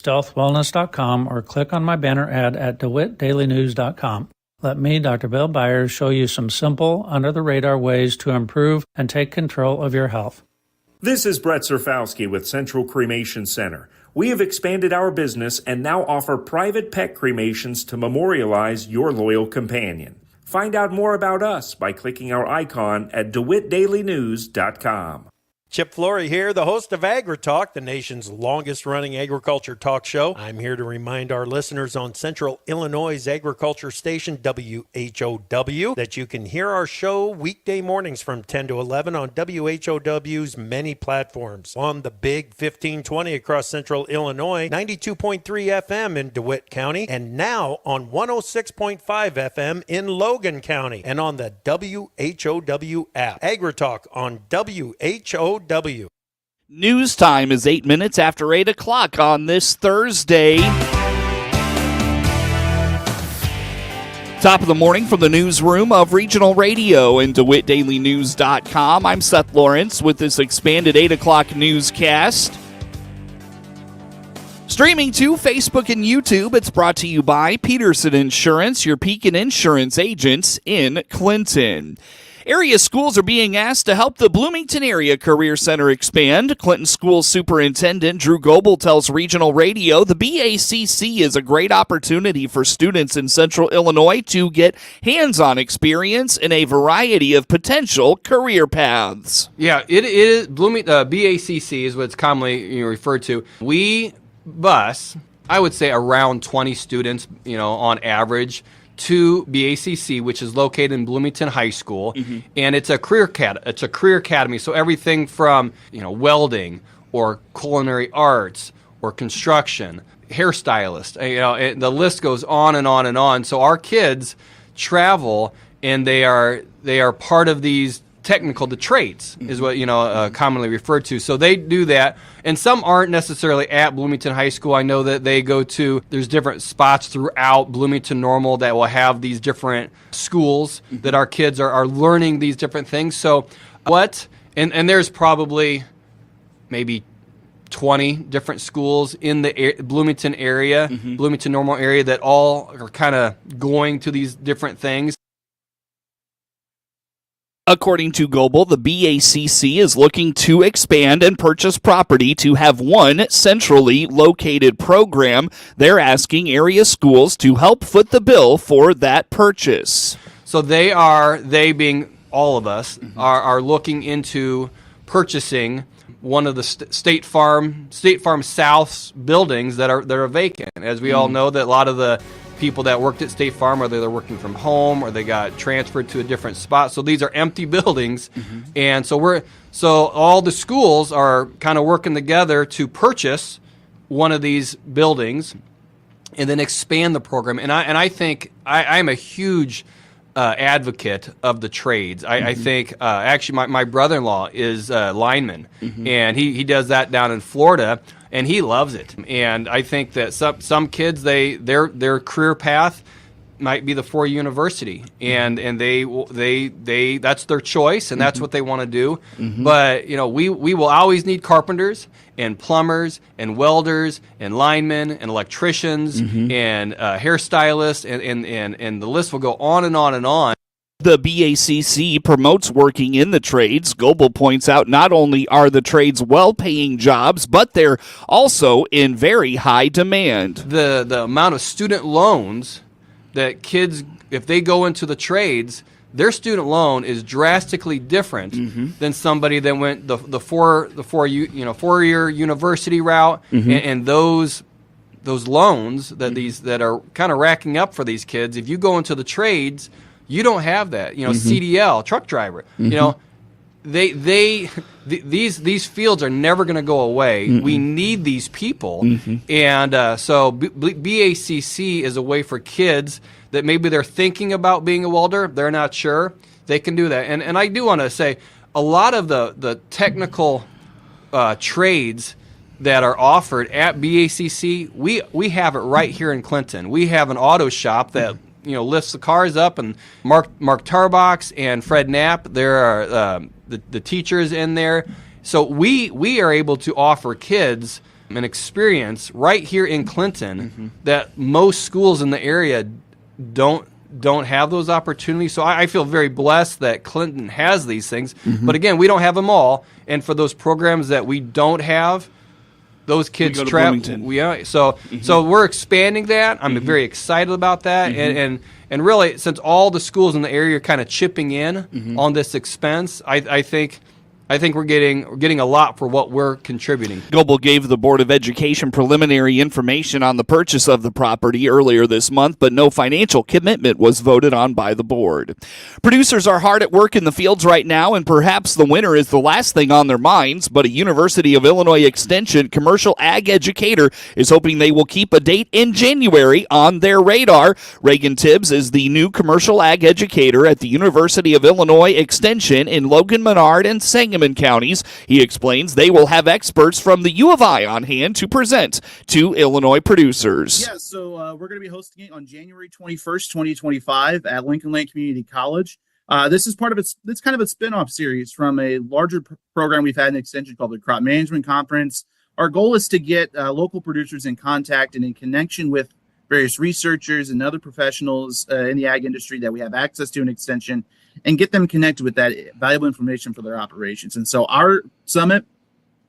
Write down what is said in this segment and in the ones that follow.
stealthwellness.com or click on my banner ad at DeWittDailyNews.com. Let me, Dr. Bill Byers, show you some simple, under-the-radar ways to improve and take control of your health. This is Brett Zerfowski with Central Cremation Center. We have expanded our business and now offer private pet cremations to memorialize your loyal companion. Find out more about us by clicking our icon at DeWittDailyNews.com. Chip Flory here, the host of AgriTalk, the nation's longest-running agriculture talk show. I'm here to remind our listeners on Central Illinois' agriculture station, WHOW, that you can hear our show weekday mornings from 10 to 11 on WHOW's many platforms. On the Big 1520 across Central Illinois, 92.3 FM in DeWitt County, and now on 106.5 FM in Logan County, and on the WHOW app. AgriTalk on WHOW. News time is 8 minutes after 8 o'clock on this Thursday. Top of the morning from the newsroom of Regional Radio and DeWittDailyNews.com. I'm Seth Lawrence with this expanded 8 o'clock newscast. Streaming to Facebook and YouTube, it's brought to you by Peterson Insurance, your Pekin Insurance agents in Clinton. Area schools are being asked to help the Bloomington Area Career Center expand. Clinton School Superintendent Drew Goebel tells Regional Radio the BACC is a great opportunity for students in Central Illinois to get hands-on experience in a variety of potential career paths. Yeah, it is. BACC is what it's commonly referred to. We bus, I would say, around 20 students, on average, to BACC, which is located in Bloomington High School, and it's a career academy. So everything from welding or culinary arts or construction, hairstylist, the list goes on and on and on. So our kids travel, and they are part of these the trades is what commonly referred to. So they do that, and some aren't necessarily at Bloomington High School. I know that they go to, there's different spots throughout Bloomington Normal that will have these different schools that our kids are learning these different things. So and there's probably maybe 20 different schools in the Bloomington area, Bloomington Normal area, that all are kind of going to these different things. According to Goebel, the BACC is looking to expand and purchase property to have one centrally located program. They're asking area schools to help foot the bill for that purchase. So they being all of us, are looking into purchasing one of the State Farm South's buildings that are vacant. As we all know, that a lot of the people that worked at State Farm, whether they're working from home or they got transferred to a different spot. So these are empty buildings. And so all the schools are kind of working together to purchase one of these buildings and then expand the program. And I think I'm a huge advocate of the trades. I think actually my brother-in-law is a lineman, and he does that down in Florida, and he loves it. And I think that some kids, their career path might be the 4-year university, and they that's their choice, and that's what they want to do. But we will always need carpenters and plumbers and welders and linemen and electricians and hairstylists, and the list will go on and on and on. The BACC promotes working in the trades. Goebel points out not only are the trades well-paying jobs, but they're also in very high demand. The amount of student loans that kids, if they go into the trades, their student loan is drastically different than somebody that went the 4-year university route, and those loans that are kind of racking up for these kids. If you go into the trades, you don't have that. CDL, truck driver. These fields are never going to go away. We need these people, and so BACC is a way for kids that maybe they're thinking about being a welder, they're not sure, they can do that. And I do want to say, a lot of the technical trades that are offered at BACC, we have it right here in Clinton. We have an auto shop that lifts the cars up, and Mark Tarbox and Fred Knapp, there are the teachers in there. So we are able to offer kids an experience right here in Clinton that most schools in the area don't have those opportunities. So I feel very blessed that Clinton has these things. But again, we don't have them all. And for those programs that we don't have, those kids travel. So we're expanding that. I'm very excited about that. And really, since all the schools in the area are kind of chipping in on this expense, I think we're getting a lot for what we're contributing. Goebel gave the Board of Education preliminary information on the purchase of the property earlier this month, but no financial commitment was voted on by the board. Producers are hard at work in the fields right now, and perhaps the winter is the last thing on their minds, but a University of Illinois Extension commercial ag educator is hoping they will keep a date in January on their radar. Reagan Tibbs is the new commercial ag educator at the University of Illinois Extension in Logan, Menard, and Sangamon counties. He explains they will have experts from the U of I on hand to present to Illinois producers. Yeah, so we're going to be hosting it on January 21st, 2025 at Lincoln Land Community College. This is kind of a spin-off series from a larger program we've had in Extension called the Crop Management Conference. Our goal is to get local producers in contact and in connection with various researchers and other professionals in the ag industry that we have access to in Extension, and get them connected with that valuable information for their operations. And so our summit,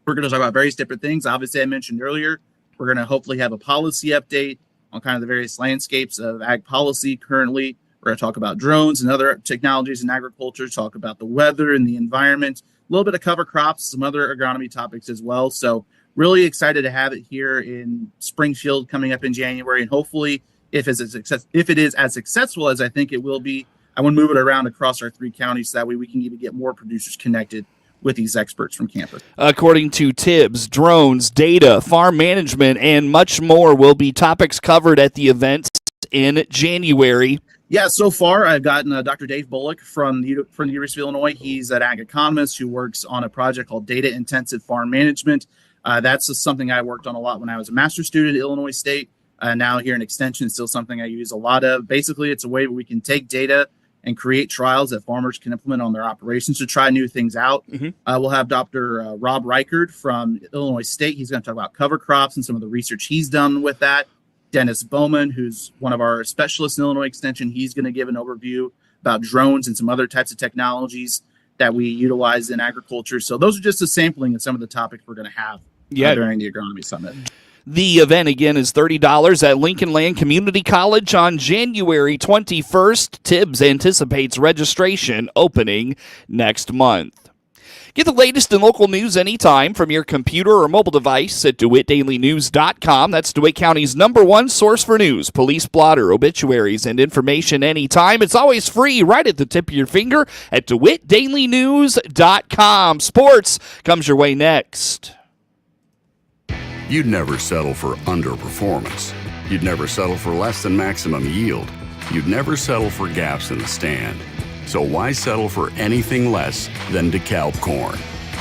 we're going to talk about various different things. Obviously, I mentioned earlier, we're going to hopefully have a policy update on kind of the various landscapes of ag policy currently. We're going to talk about drones and other technologies in agriculture, talk about the weather and the environment, a little bit of cover crops, some other agronomy topics as well. So really excited to have it here in Springfield coming up in January. And hopefully, if it is as successful as I think it will be, I want to move it around across our 3 counties so that way we can even get more producers connected with these experts from campus. According to Tibbs, drones, data, farm management, and much more will be topics covered at the event in January. Yeah, so far I've gotten Dr. Dave Bullock from the University of Illinois. He's an ag economist who works on a project called Data Intensive Farm Management. That's something I worked on a lot when I was a master's student at Illinois State. Now here in Extension, it's still something I use a lot of. Basically, it's a way where we can take data and create trials that farmers can implement on their operations to try new things out. We'll have Dr. Rob Reichard from Illinois State. He's going to talk about cover crops and some of the research he's done with that. Dennis Bowman, who's one of our specialists in Illinois Extension, he's going to give an overview about drones and some other types of technologies that we utilize in agriculture. So those are just a sampling of some of the topics we're going to have during the Agronomy Summit. The event, again, is $30 at Lincoln Land Community College on January 21st. Tibbs anticipates registration opening next month. Get the latest in local news anytime from your computer or mobile device at DeWittDailyNews.com. That's DeWitt County's #1 source for news, police blotter, obituaries, and information anytime. It's always free right at the tip of your finger at DeWittDailyNews.com. Sports comes your way next. You'd never settle for underperformance. You'd never settle for less than maximum yield. You'd never settle for gaps in the stand. So why settle for anything less than DeKalb corn?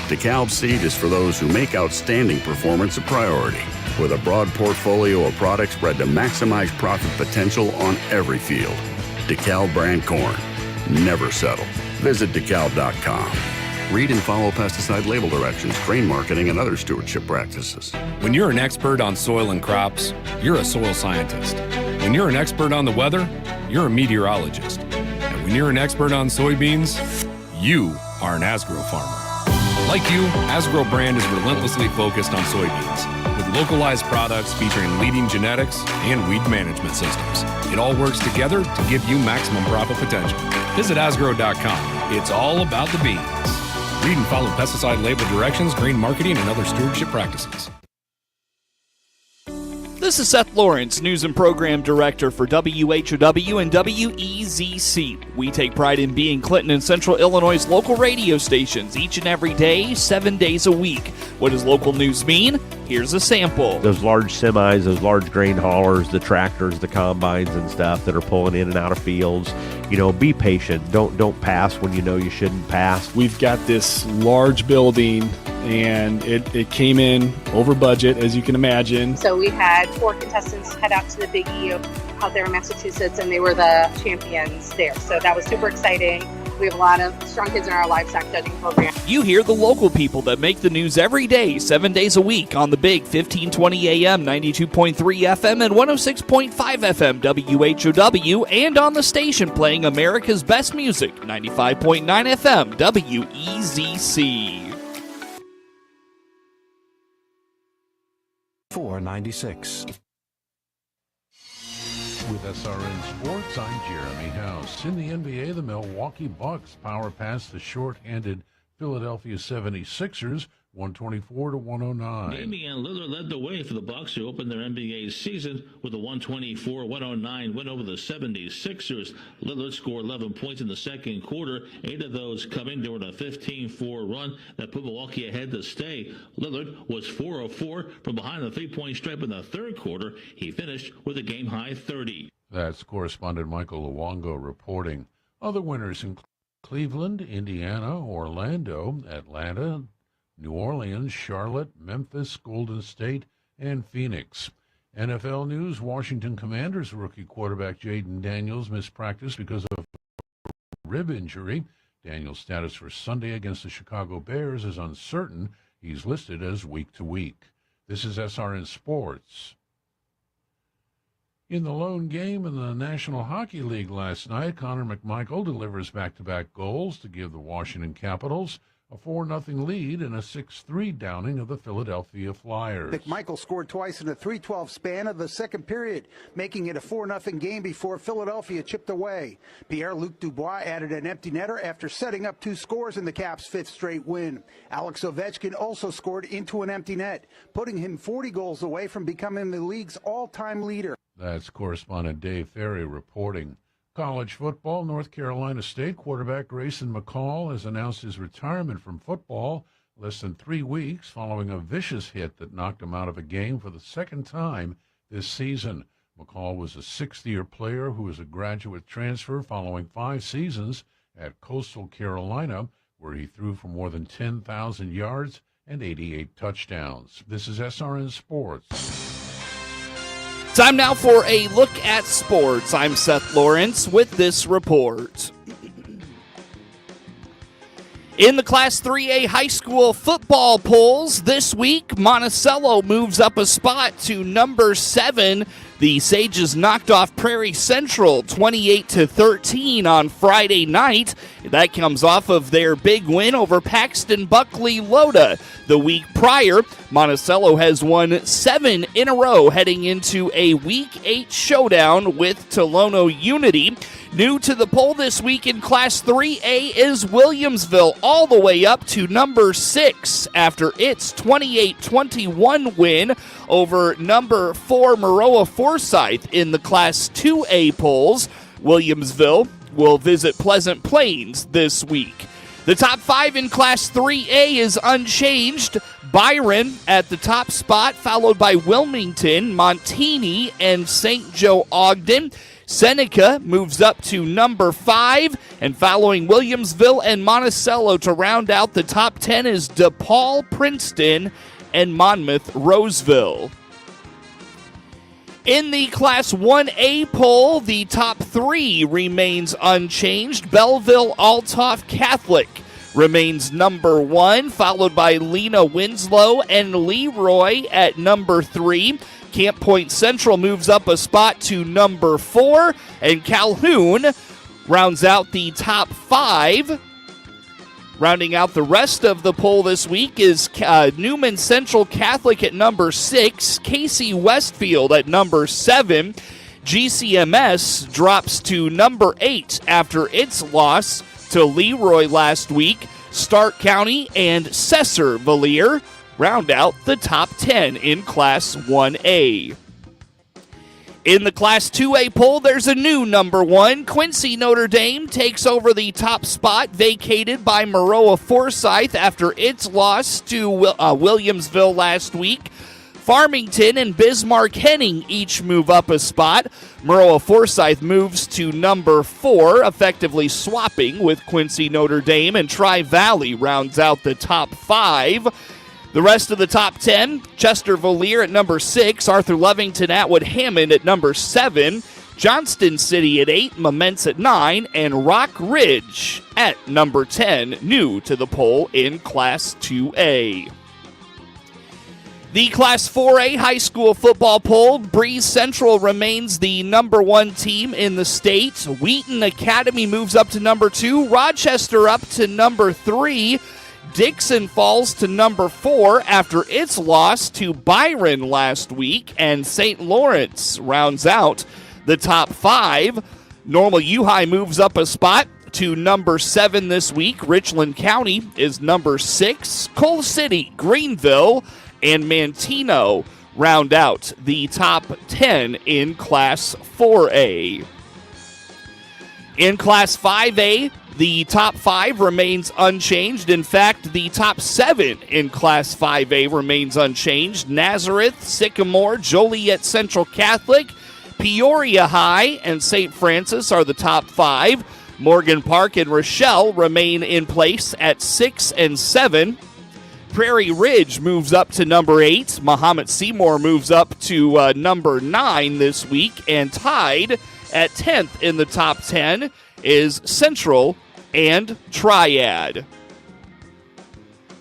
DeKalb seed is for those who make outstanding performance a priority, with a broad portfolio of products bred to maximize profit potential on every field. DeKalb brand corn. Never settle. Visit DeKalb.com. Read and follow pesticide label directions, grain marketing, and other stewardship practices. When you're an expert on soil and crops, you're a soil scientist. When you're an expert on the weather, you're a meteorologist. And when you're an expert on soybeans, you are an Asgrow farmer. Like you, Asgrow brand is relentlessly focused on soybeans, with localized products featuring leading genetics and weed management systems. It all works together to give you maximum profit potential. Visit Asgrow.com. It's all about the beans. Read and follow pesticide label directions, grain marketing, and other stewardship practices. This is Seth Lawrence, News and Program Director for WHOW and WEZC. We take pride in being Clinton and Central Illinois' local radio stations each and every day, 7 days a week. What does local news mean? Here's a sample. Those large semis, those large grain haulers, the tractors, the combines and stuff that are pulling in and out of fields. You know, be patient. Don't pass when you know you shouldn't pass. We've got this large building, and it came in over budget, as you can imagine. So we had 4 contestants head out to the Big E out there in Massachusetts, and they were the champions there. So that was super exciting. We have a lot of strong kids in our livestock judging program. You hear the local people that make the news every day, 7 days a week on the big 1520 AM, 92.3 FM, and 106.5 FM WHOW, and on the station playing America's best music, 95.9 FM WEZC. 496. With SRN Sports, I'm Jeremy House. In the NBA, the Milwaukee Bucks power past the short-handed Philadelphia 76ers, 124-109. Damian Lillard led the way for the Bucks, who opened their NBA season with a 124-109 win over the 76ers. Lillard scored 11 points in the second quarter, 8 of those coming during a 15-4 run that put Milwaukee ahead to stay. Lillard was 4 of 4 from behind the three-point stripe in the third quarter. He finished with a game-high 30. That's correspondent Michael Luongo reporting. Other winners include Cleveland, Indiana, Orlando, Atlanta, New Orleans, Charlotte, Memphis, Golden State, and Phoenix. NFL news, Washington Commanders rookie quarterback Jaden Daniels missed practice because of a rib injury. Daniels' status for Sunday against the Chicago Bears is uncertain. He's listed as week-to-week. This is SRN Sports. In the lone game in the National Hockey League last night, Connor McMichael delivers back-to-back goals to give the Washington Capitals a 4-0 lead in a 6-3 downing of the Philadelphia Flyers. McMichael scored twice in a 3:12 span of the second period, making it a 4-0 game before Philadelphia chipped away. Pierre-Luc Dubois added an empty netter after setting up 2 scores in the Caps' 5th straight win. Alex Ovechkin also scored into an empty net, putting him 40 goals away from becoming the league's all-time leader. That's correspondent Dave Ferry reporting. College football, North Carolina State quarterback Grayson McCall has announced his retirement from football less than 3 weeks following a vicious hit that knocked him out of a game for the second time this season. McCall was a 6th-year player who was a graduate transfer following 5 seasons at Coastal Carolina, where he threw for more than 10,000 yards and 88 touchdowns. This is SRN Sports. Time now for a look at sports. I'm Seth Lawrence with this report. In the Class 3A high school football polls this week, Monticello moves up a spot to number 7. The Sages knocked off Prairie Central 28-13 on Friday night. That comes off of their big win over Paxton Buckley Loda. The week prior, Monticello has won 7 in a row heading into a Week 8 showdown with Tolono Unity. New to the poll this week in Class 3A is Williamsville, all the way up to number 6 after its 28-21 win over number 4 Maroa Forsyth in the Class 2A polls. Williamsville will visit Pleasant Plains this week. The top 5 in Class 3A is unchanged. Byron at the top spot, followed by Wilmington, Montini, and St. Joe Ogden. Seneca moves up to number 5, and following Williamsville and Monticello to round out the top 10 is DePaul, Princeton, and Monmouth, Roseville. In the Class 1A poll, the top 3 remains unchanged. Belleville Althoff Catholic remains number 1, followed by Lena Winslow and Leroy at number 3. Camp Point Central moves up a spot to number 4, and Calhoun rounds out the top 5. Rounding out the rest of the poll this week is Newman Central Catholic at number 6, Casey Westfield at number 7. GCMS drops to number 8 after its loss to Leroy last week. Stark County and Cesar-Valier round out the top 10 in Class 1A. In the Class 2A poll, there's a new number 1. Quincy Notre Dame takes over the top spot vacated by Maroa Forsyth after its loss to Williamsville last week. Farmington and Bismarck Henning each move up a spot. Maroa Forsyth moves to number 4, effectively swapping with Quincy Notre Dame, and Tri-Valley rounds out the top 5. The rest of the top 10, Chester Valier at number 6, Arthur Lovington Atwood Hammond at number 7, Johnston City at 8, Momence at 9, and Rock Ridge at number 10, new to the poll in Class 2A. The Class 4A high school football poll, Breeze Central remains the number 1 team in the state. Wheaton Academy moves up to number 2. Rochester up to number 3. Dixon falls to number 4 after its loss to Byron last week. And St. Lawrence rounds out the top 5. Normal U-High moves up a spot to number 7 this week. Richland County is number 6. Coal City, Greenville, and Mantino round out the top 10 in Class 4A. In Class 5A, the top 5 remains unchanged. In fact, the top 7 in Class 5A remains unchanged. Nazareth, Sycamore, Joliet Central Catholic, Peoria High, and St. Francis are the top 5. Morgan Park and Rochelle remain in place at 6 and 7. Prairie Ridge moves up to number 8. Mahomet Seymour moves up to number 9 this week. And tied at 10th in the top 10 is Central and Triad.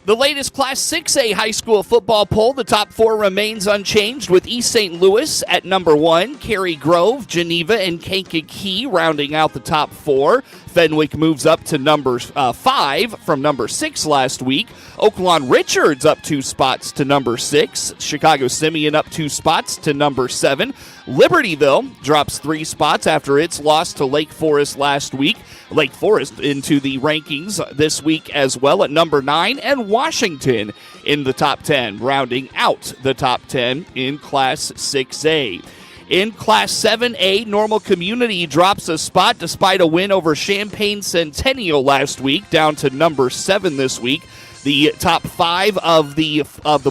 The latest Class 6A high school football poll, the top 4 remains unchanged, with East St. Louis at number 1, Cary Grove, Geneva, and Kankakee rounding out the top 4. Fenwick moves up to number 5 from number 6 last week. Oaklawn Richards up 2 spots to number 6. Chicago Simeon up 2 spots to number 7. Libertyville drops 3 spots after its loss to Lake Forest last week. Lake Forest into the rankings this week as well at number 9. And Washington in the top 10, rounding out the top 10 in Class 6A. In Class 7A, Normal Community drops a spot despite a win over Champaign Centennial last week, down to number 7 this week. The top 5 of the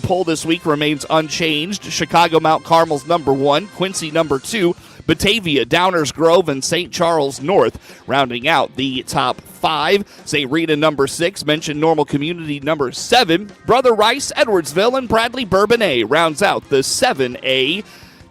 poll this week remains unchanged. Chicago Mount Carmel's number 1, Quincy number 2, Batavia, Downers Grove, and St. Charles North rounding out the top 5. St. Rita number 6, mentioned Normal Community number 7. Brother Rice, Edwardsville, and Bradley Bourbonnais rounds out the 7A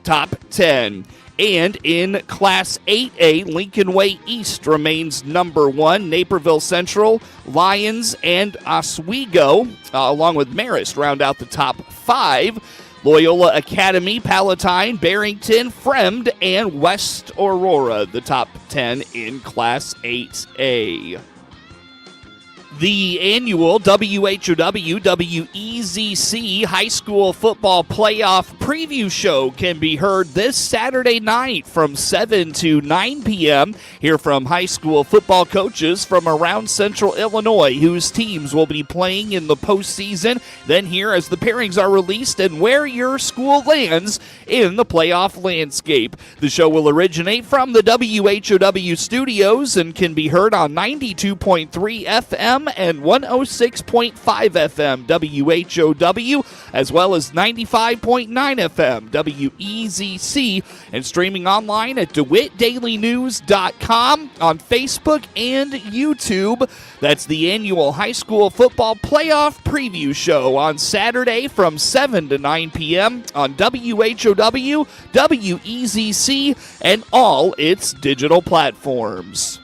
top 10. And in Class 8A, Lincoln Way East remains number 1. Naperville Central, Lyons, and Oswego, along with Marist, round out the top 5. Loyola Academy, Palatine, Barrington, Fremd, and West Aurora, the top 10 in Class 8A. The annual WHOW-WEZC High School Football Playoff Preview Show can be heard this Saturday night from 7 to 9 p.m. Hear from high school football coaches from around Central Illinois whose teams will be playing in the postseason. Then hear as the pairings are released and where your school lands in the playoff landscape. The show will originate from the WHOW studios and can be heard on 92.3 FM and 106.5 FM WHOW, as well as 95.9 FM WEZC, and streaming online at DeWittDailyNews.com, on Facebook and YouTube. That's the annual high school football playoff preview show on Saturday from 7 to 9 p.m. on WHOW, WEZC, and all its digital platforms.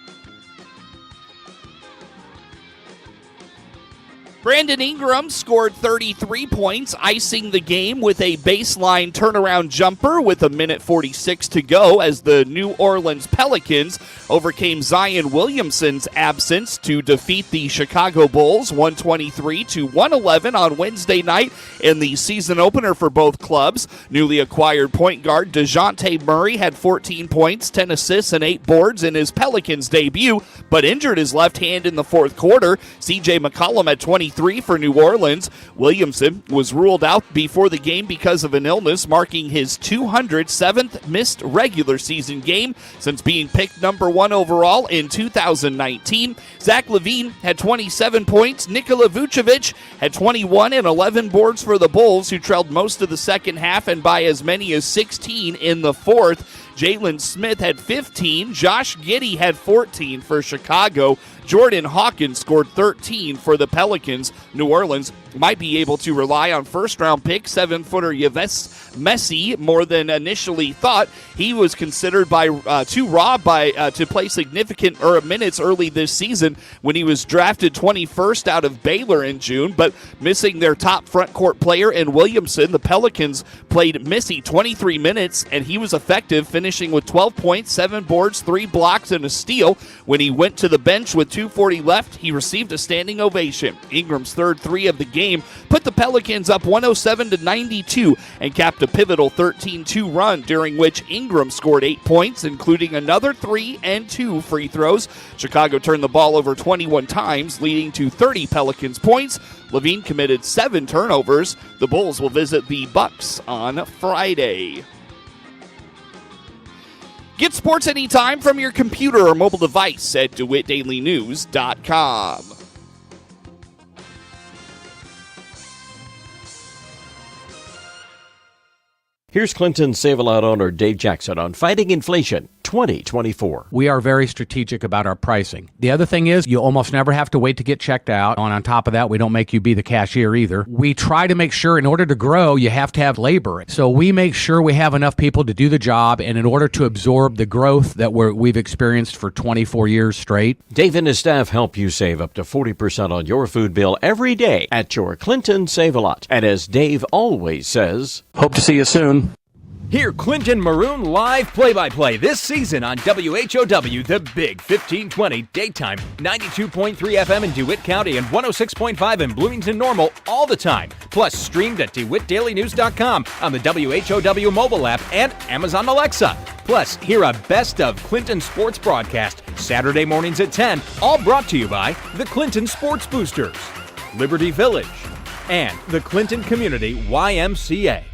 Brandon Ingram scored 33 points, icing the game with a baseline turnaround jumper with 1:46 to go as the New Orleans Pelicans overcame Zion Williamson's absence to defeat the Chicago Bulls 123-111 on Wednesday night in the season opener for both clubs. Newly acquired point guard DeJounte Murray had 14 points, 10 assists, and 8 boards in his Pelicans debut, but injured his left hand in the fourth quarter. C.J. McCollum had 23 for New Orleans. Williamson was ruled out before the game because of an illness, marking his 207th missed regular season game since being picked number 1 overall in 2019. Zach LaVine had 27 points. Nikola Vucevic had 21 and 11 boards for the Bulls, who trailed most of the second half and by as many as 16 in the fourth. Jalen Smith had 15. Josh Giddey had 14 for Chicago. Jordan Hawkins scored 13 for the Pelicans. New Orleans might be able to rely on first-round pick 7-footer Yves Messi more than initially thought. He was considered by too raw to play significant minutes early this season when he was drafted 21st out of Baylor in June, but missing their top front court player in Williamson, the Pelicans played Messi 23 minutes, and he was effective, finishing with 12 points, 7 boards, 3 blocks, and a steal. When he went to the bench with 2:40 left, he received a standing ovation. Ingram's third three of the game put the Pelicans up 107-92 and capped a pivotal 13-2 run, during which Ingram scored 8 points, including another 3 and 2 free throws. Chicago turned the ball over 21 times, leading to 30 Pelicans points. Levine committed 7 turnovers. The Bulls will visit the Bucks on Friday. Get sports anytime from your computer or mobile device at DeWittDailyNews.com. Here's Clinton Save-A-Lot owner Dave Jackson on fighting inflation 2024. We are very strategic about our pricing. The other thing is you almost never have to wait to get checked out. On top of that, we don't make you be the cashier either. We try to make sure in order to grow, you have to have labor. So we make sure we have enough people to do the job, and in order to absorb the growth that we've experienced for 24 years straight. Dave and his staff help you save up to 40% on your food bill every day at your Clinton Save-A-Lot. And as Dave always says, hope to see you soon. Hear Clinton Maroon live play-by-play this season on WHOW, the Big 1520 daytime, 92.3 FM in DeWitt County and 106.5 in Bloomington Normal all the time. Plus streamed at DeWittDailyNews.com on the WHOW mobile app and Amazon Alexa. Plus, hear a best of Clinton sports broadcast Saturday mornings at 10, all brought to you by the Clinton Sports Boosters, Liberty Village, and the Clinton Community YMCA.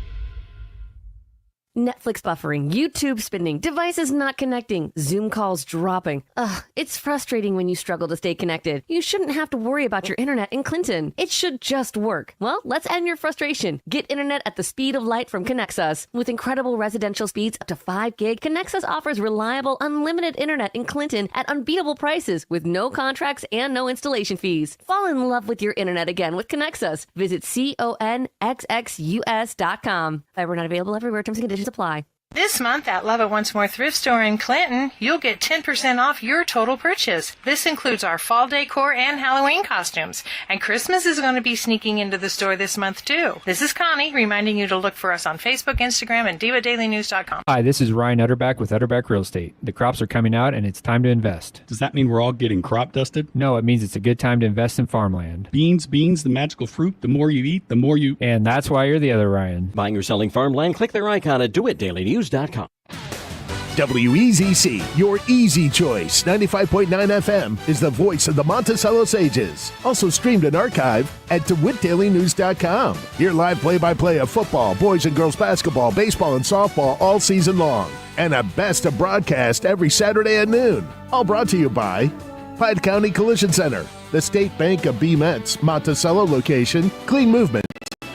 Netflix buffering, YouTube spinning, devices not connecting, Zoom calls dropping. Ugh, it's frustrating when you struggle to stay connected. You shouldn't have to worry about your internet in Clinton. It should just work. Well, let's end your frustration. Get internet at the speed of light from Connexus. With incredible residential speeds up to 5 gig, Connexus offers reliable, unlimited internet in Clinton at unbeatable prices with no contracts and no installation fees. Fall in love with your internet again with Connexus. Visit CONXXUS.com. Fiber not available everywhere. Terms and conditions apply. This month at Love It Once More Thrift Store in Clinton, you'll get 10% off your total purchase. This includes our fall decor and Halloween costumes. And Christmas is going to be sneaking into the store this month, too. This is Connie reminding you to look for us on Facebook, Instagram, and DeWittDailyNews.com. Hi, this is Ryan Utterback with Utterback Real Estate. The crops are coming out and it's time to invest. Does that mean we're all getting crop dusted? No, it means it's a good time to invest in farmland. Beans, the magical fruit. The more you eat, the more you... And that's why you're the other Ryan. Buying or selling farmland? Click their icon at DeWittDailyNews.com. WEZC, your easy choice. 95.9 FM is the voice of the Monticello Sages. Also streamed and archived at DeWittDailyNews.com. Your live play-by-play of football, boys and girls basketball, baseball, and softball all season long. And a best of broadcast every Saturday at noon. All brought to you by Pied County Collision Center, the State Bank of B-Met's Monticello location, Clean Movement,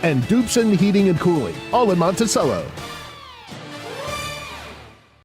and Doobson Heating and Cooling, all in Monticello.